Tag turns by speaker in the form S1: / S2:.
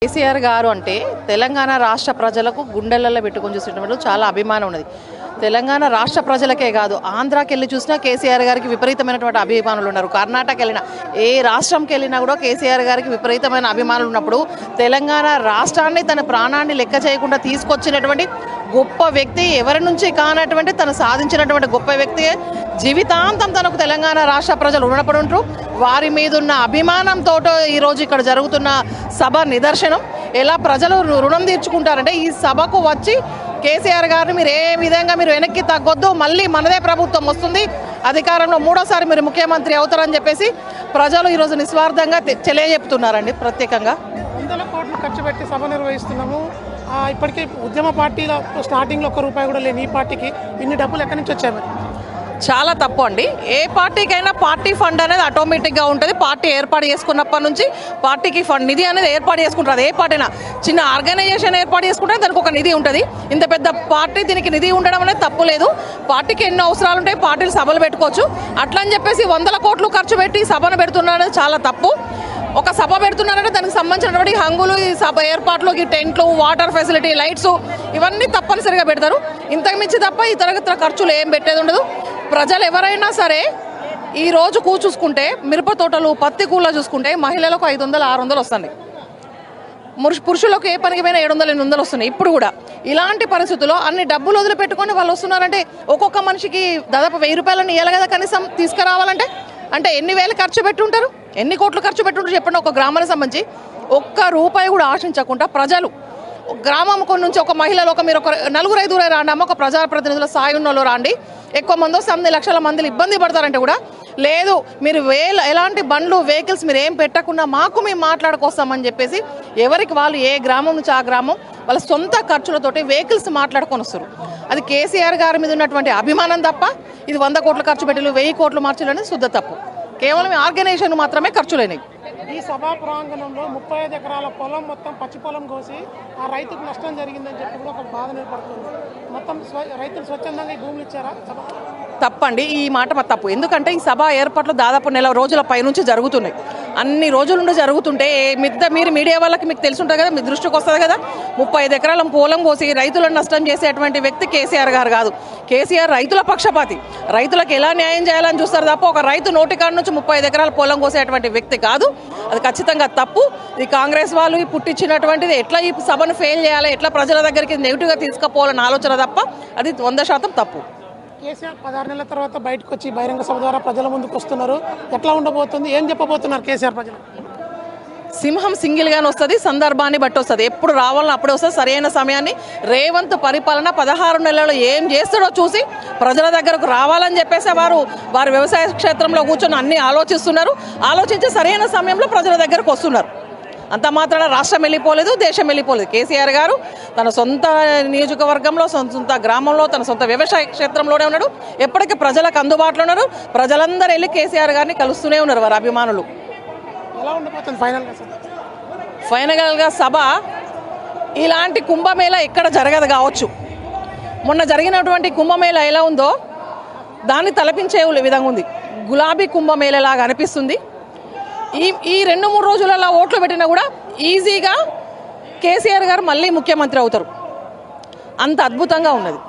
S1: కేసీఆర్ గారు అంటే తెలంగాణ రాష్ట్ర ప్రజలకు గుండెలలో పెట్టుకొని చూసినప్పుడు చాలా అభిమానం ఉన్నది. తెలంగాణ రాష్ట్ర ప్రజలకే కాదు, ఆంధ్రాకి వెళ్ళి చూసినా కేసీఆర్ గారికి విపరీతమైనటువంటి అభిమానులు ఉన్నారు. కర్ణాటక వెళ్ళినా, ఏ రాష్ట్రంకి వెళ్ళినా కూడా కేసీఆర్ గారికి విపరీతమైన అభిమానులు ఉన్నప్పుడు తెలంగాణ రాష్ట్రాన్ని తన ప్రాణాన్ని లెక్క చేయకుండా తీసుకొచ్చినటువంటి గొప్ప వ్యక్తి, ఎవరి నుంచి కానటువంటి తను సాధించినటువంటి గొప్ప వ్యక్తి, జీవితాంతం తనకు తెలంగాణ రాష్ట్ర ప్రజలు రుణపడి ఉంటారు. వారి మీద ఉన్న అభిమానంతో ఈరోజు ఇక్కడ జరుగుతున్న సభ నిదర్శనం. ఎలా ప్రజలు రుణం తీర్చుకుంటారంటే ఈ సభకు వచ్చి కేసీఆర్ గారిని మీరు ఏ విధంగా మీరు వెనక్కి తగ్గొద్దు, మళ్ళీ మనదే ప్రభుత్వం వస్తుంది, అధికారంలో మూడోసారి మీరు ముఖ్యమంత్రి అవుతారని చెప్పేసి ప్రజలు ఈరోజు నిస్వార్థంగా తెలియజెప్తున్నారండి. ప్రత్యేకంగా
S2: 100 కోట్లు ఖర్చు పెట్టి సభ నిర్వహిస్తున్నాము. ఇప్పటికే ఉద్యమ పార్టీలో స్టార్టింగ్లో ₹1 కూడా లేని ఈ పార్టీకి ఇన్ని డబ్బులు ఎక్కడి నుంచి వచ్చాయి? మరి
S1: చాలా తప్పు అండి. ఏ పార్టీకైనా పార్టీ ఫండ్ అనేది ఆటోమేటిక్గా ఉంటుంది. పార్టీ ఏర్పాటు చేసుకున్నప్పటి నుంచి పార్టీకి ఫండ్ నిధి అనేది ఏర్పాటు చేసుకుంటారు. ఏ పార్టీనా చిన్న ఆర్గనైజేషన్ ఏర్పాటు చేసుకుంటే దానికి ఒక నిధి ఉంటుంది. ఇంత పెద్ద పార్టీ దీనికి నిధి ఉండడం అనేది తప్పు లేదు. పార్టీకి ఎన్నో అవసరాలు ఉంటాయి, పార్టీలు సభలు పెట్టుకోవచ్చు. అట్లా అని చెప్పేసి 100 కోట్లు ఖర్చు పెట్టి సభను పెడుతున్నారు, చాలా తప్పు. ఒక సభ పెడుతున్నారంటే దానికి సంబంధించినటువంటి హంగులు, ఈ సభ ఏర్పాట్లు, ఈ టెంట్లు, వాటర్ ఫెసిలిటీ, లైట్స్ ఇవన్నీ తప్పనిసరిగా పెడతారు. ఇంతకు మించి తప్ప ఇతర ఖర్చులు ఏం పెట్టేది ఉండదు. ప్రజలు ఎవరైనా సరే ఈరోజు చూసుకుంటే మిరప తోటలు, పత్తి కూల చూసుకుంటే మహిళలకు 500-600 వస్తుంది. పురుషులకు ఏ పనికి పోయినా 700-800 వస్తున్నాయి. ఇప్పుడు కూడా ఇలాంటి పరిస్థితుల్లో అన్ని డబ్బులు వదిలిపెట్టుకొని వాళ్ళు వస్తున్నారంటే ఒక్కొక్క మనిషికి దాదాపు ₹1000 ఇవ్వాలి కదా కనీసం తీసుకురావాలంటే. అంటే ఎన్ని వేలు ఖర్చు పెట్టుంటారు, ఎన్ని కోట్లు ఖర్చు పెట్టుంటారు చెప్పండి. ఒక గ్రామానికి సంబంధించి ₹1 కూడా ఆశించకుండా ప్రజలు గ్రామం నుంచి ఒక మహిళలు మీరు ఒక 4-5 రాండి అమ్మ, ఒక ప్రజాప్రతినిధుల స్థాయి ఉన్న వాళ్ళు రాండి, ఎక్కువ మంది వస్తే 8 లక్షల మందిని ఇబ్బంది పడతారంటే కూడా లేదు, మీరు ఎలాంటి బండ్లు వెహికల్స్ మీరు ఏం పెట్టకుండా మాకు మేము మాట్లాడుకొస్తామని చెప్పేసి ఎవరికి వాళ్ళు ఏ గ్రామం నుంచి ఆ గ్రామం వాళ్ళ సొంత ఖర్చులతోటి వెహికల్స్ మాట్లాడుకొని వస్తారు. అది కేసీఆర్ గారి మీద ఉన్నటువంటి అభిమానం తప్ప ఇది 100 కోట్లు ఖర్చు పెట్టి 1000 కోట్లు మార్చులు అనేది శుద్ధ తప్పు. కేవలం ఆర్గనైజేషన్ మాత్రమే ఖర్చులేనివి.
S2: ఈ సభా ప్రాంగణంలో 35 ఎకరాల పొలం మొత్తం పచ్చి పొలం కోసి ఆ రైతుకు నష్టం జరిగిందని చెప్పి కూడా ఒక బాధ ఏర్పడుతుంది. మొత్తం రైతులు స్వచ్ఛందంగా ఈ భూములు ఇచ్చారా?
S1: తప్పండి, ఈ మాట తప్పు. ఎందుకంటే ఈ సభ ఏర్పాట్లు దాదాపు నెల రోజుల పైనుంచి జరుగుతున్నాయి. అన్ని రోజుల నుండి జరుగుతుంటే మీరు మీడియా వాళ్ళకి మీకు తెలిసి ఉంటుంది కదా, మీ దృష్టికి వస్తుంది కదా. 35 ఎకరాల పొలం కోసి రైతులను నష్టం చేసేటువంటి వ్యక్తి కేసీఆర్ గారు కాదు. కేసీఆర్ రైతుల పక్షపాతి. రైతులకు ఎలా న్యాయం చేయాలని చూస్తారు తప్ప ఒక రైతు నోటికాడ నుంచి 35 ఎకరాల పొలం కోసేటువంటి వ్యక్తి కాదు. అది ఖచ్చితంగా తప్పు. ఈ కాంగ్రెస్ వాళ్ళు పుట్టించినటువంటిది ఎట్లా ఈ సభను ఫెయిల్ చేయాలి, ఎట్లా ప్రజల దగ్గరికి నెగిటివ్గా తీసుకుపోవాలని ఆలోచన తప్ప అది 100% తప్పు.
S2: కేసీఆర్ 16 నెలల తర్వాత బయటకు వచ్చి బహిరంగ సభ ద్వారా ప్రజల ముందుకు వస్తున్నారు. ఎట్లా ఉండబోతుంది, ఏం చెప్పబోతున్నారు కేసీఆర్ ప్రజలు?
S1: సింహం సింగిల్గానే వస్తుంది, సందర్భాన్ని బట్టి వస్తుంది. ఎప్పుడు రావాలని అప్పుడే వస్తుంది. సరైన సమయాన్ని రేవంత్ పరిపాలన 16 నెలల్లో ఏం చేస్తాడో చూసి ప్రజల దగ్గరకు రావాలని చెప్పేసి వారు వ్యవసాయ క్షేత్రంలో కూర్చొని అన్ని ఆలోచిస్తున్నారు. ఆలోచించి సరైన సమయంలో ప్రజల దగ్గరకు వస్తున్నారు. అంత మాత్రాన రాష్ట్రం వెళ్ళిపోలేదు, దేశం వెళ్ళిపోలేదు. కేసీఆర్ గారు తన సొంత నియోజకవర్గంలో, సొంత గ్రామంలో, తన సొంత వ్యవసాయ క్షేత్రంలోనే ఉన్నాడు. ఎప్పటికీ ప్రజలకు అందుబాటులో ఉన్నారు. ప్రజలందరూ వెళ్ళి కేసీఆర్ గారిని కలుస్తూనే ఉన్నారు వారి అభిమానులు.
S2: ఎలా ఉండబోతుంది
S1: ఫైనల్గా సభ? ఇలాంటి కుంభమేళ ఎక్కడ జరగదు కావచ్చు. మొన్న జరిగినటువంటి కుంభమేళ ఎలా ఉందో దాన్ని తలపించే విధంగా ఉంది. గులాబీ కుంభమేళలాగా అనిపిస్తుంది. ఈ 2-3 రోజులలో ఓట్లు పెట్టినా కూడా ఈజీగా కేసీఆర్ గారు మళ్ళీ ముఖ్యమంత్రి అవుతారు. అంత అద్భుతంగా ఉన్నది.